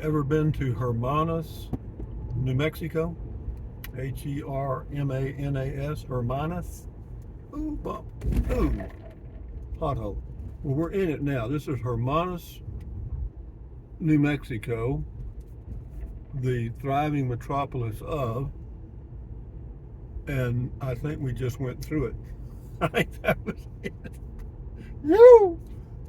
Ever been to Hermanas, New Mexico? Hermanas, Hermanas. Ooh, bump. Ooh, pothole. Well, we're in it now. This is Hermanas, New Mexico, the thriving metropolis of, and I think we just went through it. I think that was it. Woo!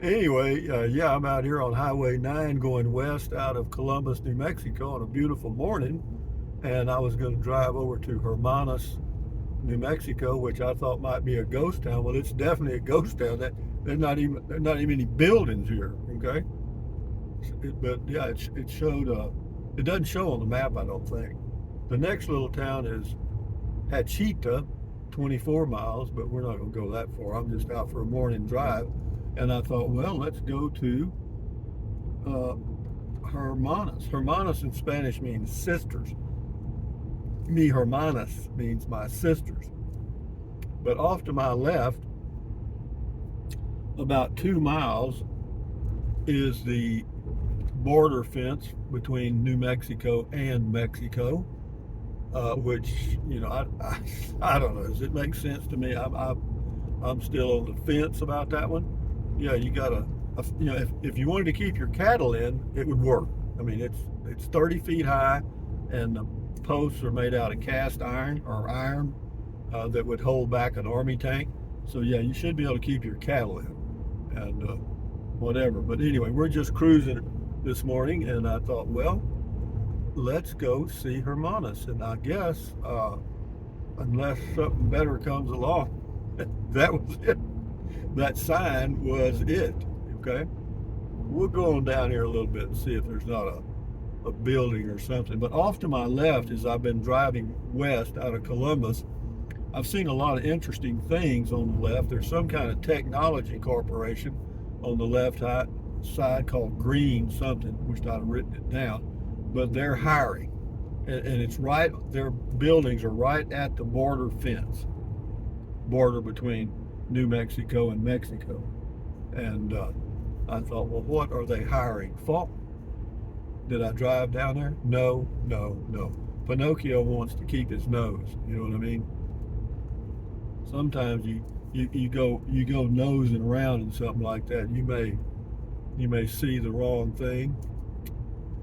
Anyway, yeah, I'm out here on Highway 9 going west out of Columbus, New Mexico on a beautiful morning. And I was going to drive over to Hermanas, New Mexico, which I thought might be a ghost town. Well, it's definitely a ghost town. There's not even any buildings here. Okay, but yeah, it showed. It doesn't show on the map, I don't think. The next little town is Hachita, 24 miles, but we're not going to go that far. I'm just out for a morning drive, and I thought, well, let's go to uh, Hermanas. Hermanas in Spanish means sisters. Mi hermanas means my sisters. But off to my left, about 2 miles, is the border fence between New Mexico and Mexico, which, I don't know. Does it make sense to me? I'm still on the fence about that one. Yeah, you got to, if you wanted to keep your cattle in, it would work. I mean, it's 30 feet high, and the posts are made out of cast iron or iron that would hold back an army tank. So yeah, you should be able to keep your cattle in and whatever. But anyway, we're just cruising this morning, and I thought, well, let's go see Hermanas. And I guess unless something better comes along, that was it. That sign was it. Okay, we'll go on down here a little bit and see if there's not a building or something. But off to my left, as I've been driving west out of Columbus, I've seen a lot of interesting things on the left. There's some kind of technology corporation on the left side called Green something, which I've written it down, but they're hiring. And it's right, their buildings are right at the border fence, border between New Mexico and Mexico. And I thought, well, what are they hiring for? Did I drive down there? No, no, no. Pinocchio wants to keep his nose. You know what I mean? Sometimes you go nosing around in something like that. You may see the wrong thing.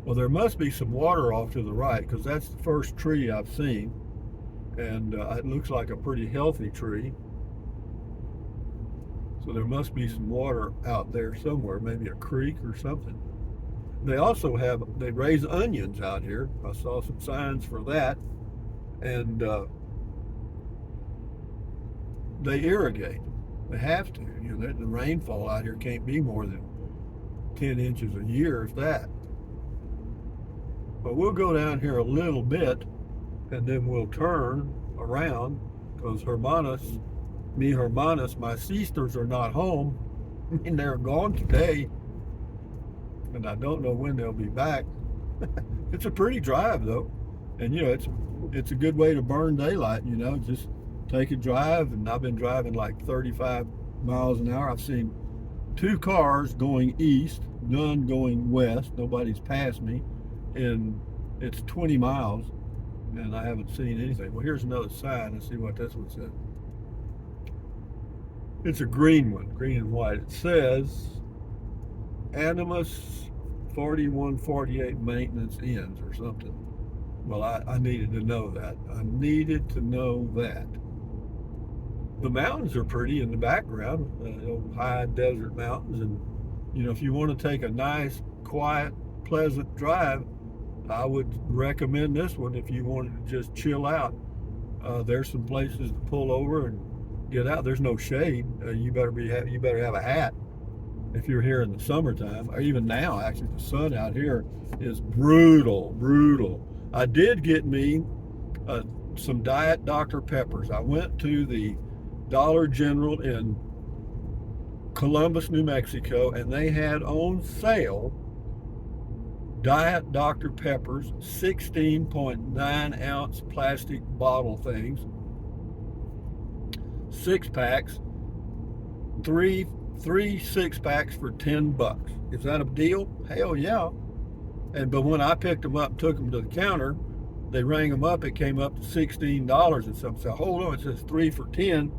Well, there must be some water off to the right, because that's the first tree I've seen, and it looks like a pretty healthy tree. So there must be some water out there somewhere, maybe a creek or something. They raise onions out here. I saw some signs for that. And they irrigate. They have to. The rainfall out here can't be more than 10 inches a year, if that. But we'll go down here a little bit, and then we'll turn around, because mi hermanas, my sisters are not home. And they're gone today. And I don't know when they'll be back. It's a pretty drive, though. And, it's a good way to burn daylight, just take a drive. And I've been driving like 35 miles an hour. I've seen 2 cars going east, none going west. Nobody's passed me. And it's 20 miles, and I haven't seen anything. Well, here's another sign. Let's see what this one says. It's a green one, green and white. It says Animus 4148 maintenance ends or something. Well, I needed to know that. I needed to know that. The mountains are pretty in the background, high desert mountains. And, if you want to take a nice, quiet, pleasant drive, I would recommend this one if you wanted to just chill out. There's some places to pull over and get out. There's no shade. You better have a hat if you're here in the summertime, or even now. Actually, the sun out here is brutal. I did get me some Diet Dr. Peppers. I went to the Dollar General in Columbus, New Mexico, and they had on sale Diet Dr. Peppers, 16.9 ounce plastic bottle things, 6 packs, three 6 packs for $10. Is that a deal? Hell yeah. But when I picked them up, took them to the counter, they rang them up. It came up to $16 and something. I said, hold on, it says 3 for 10.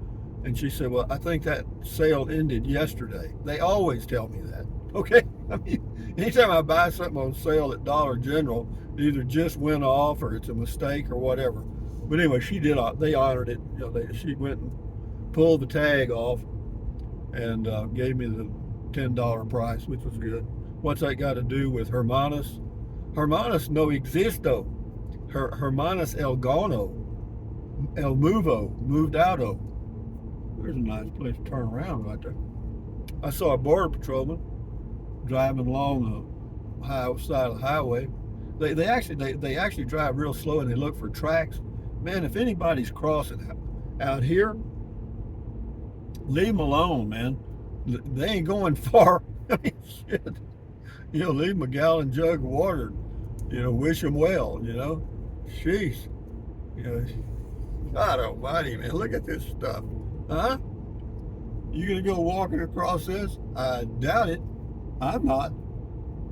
And she said, well, I think that sale ended yesterday. They always tell me that. Okay, I mean, anytime I buy something on sale at Dollar General, it either just went off or it's a mistake or whatever. But anyway, she did. They honored it. She went and pulled the tag off and gave me the $10 price, which was good. What's that got to do with Hermanas? Hermanas no existo. Hermanas el gano, el movo, moved outo. There's a nice place to turn around right there. I saw a border patrolman driving along the side of the highway. They actually drive real slow and they look for tracks. Man, if anybody's crossing out here, leave them alone, man. They ain't going far. I mean, shit. Leave them a gallon jug of water. Wish them well. Sheesh. God almighty, man. Look at this stuff. Huh? You gonna go walking across this? I doubt it. I'm not.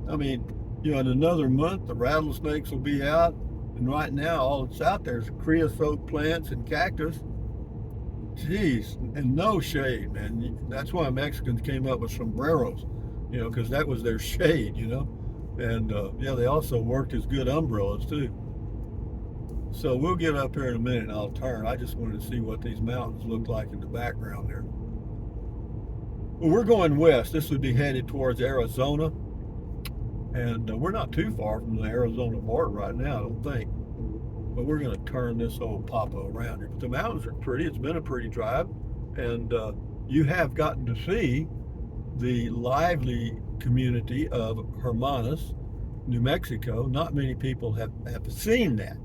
I mean, in another month, the rattlesnakes will be out. And right now, all that's out there is creosote plants and cactus. Jeez, and no shade, man. That's why Mexicans came up with sombreros, because that was their shade, And they also worked as good umbrellas too. So we'll get up here in a minute and I'll turn. I just wanted to see what these mountains look like in the background there. Well, we're going west. This would be headed towards Arizona. And we're not too far from the Arizona border right now, I don't think. But we're going to turn this old papa around here. But the mountains are pretty. It's been a pretty drive. And you have gotten to see the lively community of Hermanas, New Mexico. Not many people have seen that.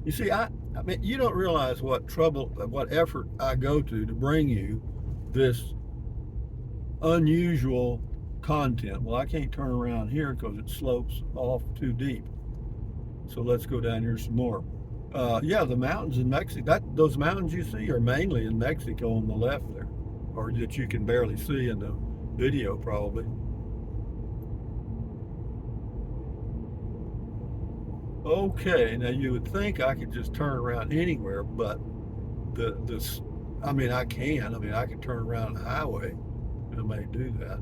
You see, I mean, you don't realize what effort I go to bring you this unusual content. Well, I can't turn around here because it slopes off too deep. So let's go down here some more. The mountains in Mexico, those mountains you see are mainly in Mexico on the left there, or that you can barely see in the video probably. Okay, now you would think I could just turn around anywhere, but I can turn around the highway. I may do that.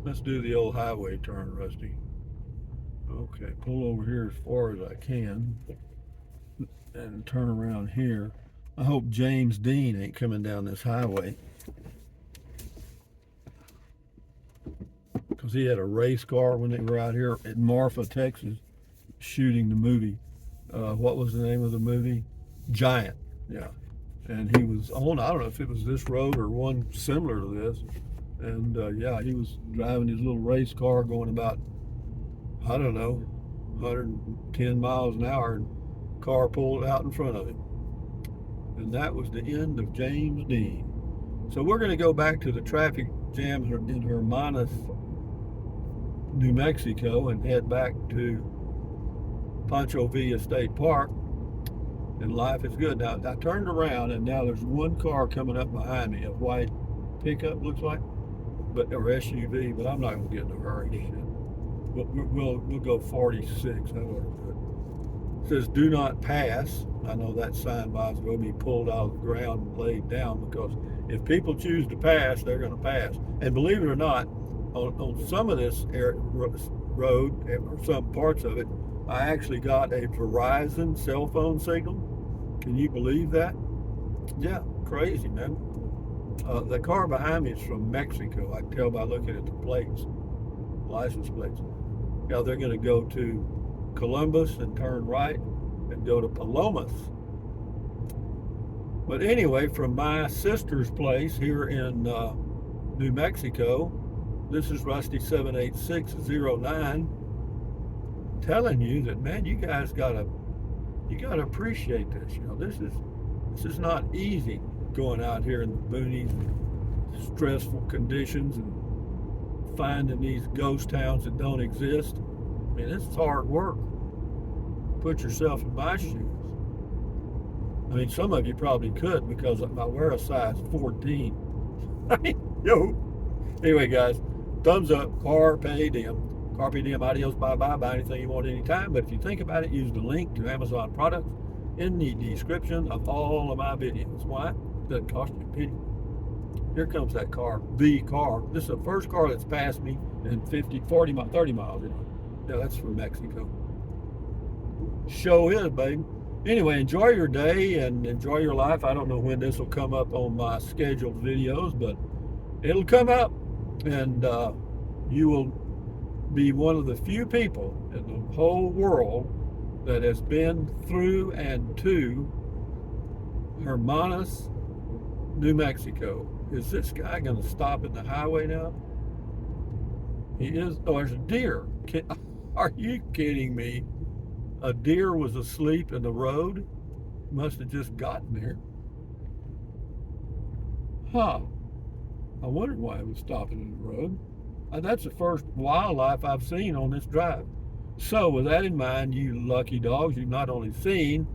Let's do the old highway turn, Rusty. Okay, pull over here as far as I can and turn around here. I hope James Dean ain't coming down this highway, because he had a race car when they were out here at Marfa, Texas, shooting the movie. What was the name of the movie? Giant. Yeah. And he was on, I don't know if it was this road or one similar to this. And he was driving his little race car going about, I don't know, 110 miles an hour, and car pulled out in front of him. And that was the end of James Dean. So we're going to go back to the traffic jam in Hermanas, New Mexico, and head back to Pancho Villa State Park, and life is good. Now, I turned around, and now there's one car coming up behind me, a white pickup, looks like, or SUV, but I'm not going to get in a hurry. We'll go 46. That works good. It says, do not pass. I know that sign might as well be pulled out of the ground and laid down, because if people choose to pass, they're going to pass. And believe it or not, on some of this road, or some parts of it, I actually got a Verizon cell phone signal. Can you believe that? Yeah, crazy, man. The car behind me is from Mexico. I can tell by looking at the plates, license plates. Now they're going to go to Columbus and turn right and go to Palomas. But anyway, from my sister's place here in New Mexico, this is Rusty 78609. Telling you that, man, you guys gotta appreciate this. This is not easy, going out here in the boonies, stressful conditions, and finding these ghost towns that don't exist. I mean, it's hard work. Put yourself in my shoes. I mean, some of you probably could, because I wear a size 14. I mean, Anyway, guys, thumbs up, carpe diem. Carpe diem, adios, bye-bye. Buy anything you want anytime. But if you think about it, use the link to Amazon products in the description of all of my videos. Why? It doesn't cost you a penny. Here comes that car, the car. This is the first car that's passed me in 50, 40, 30 miles. Yeah, that's from Mexico. Show is, baby. Anyway, enjoy your day and enjoy your life. I don't know when this will come up on my scheduled videos, but it'll come up, and you will be one of the few people in the whole world that has been through and to Hermanas, New Mexico. Is this guy going to stop at the highway now? He is. Oh, there's a deer. Are you kidding me? A deer was asleep in the road. Must have just gotten there. Huh. I wondered why it was stopping in the road. That's the first wildlife I've seen on this drive. So with that in mind, you lucky dogs, you've not only seen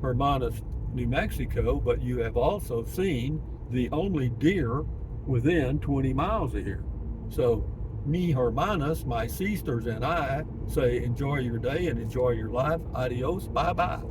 Hermanas, New Mexico, but you have also seen the only deer within 20 miles of here. So me, Hermanas, my sisters, and I say enjoy your day and enjoy your life. Adios. Bye-bye.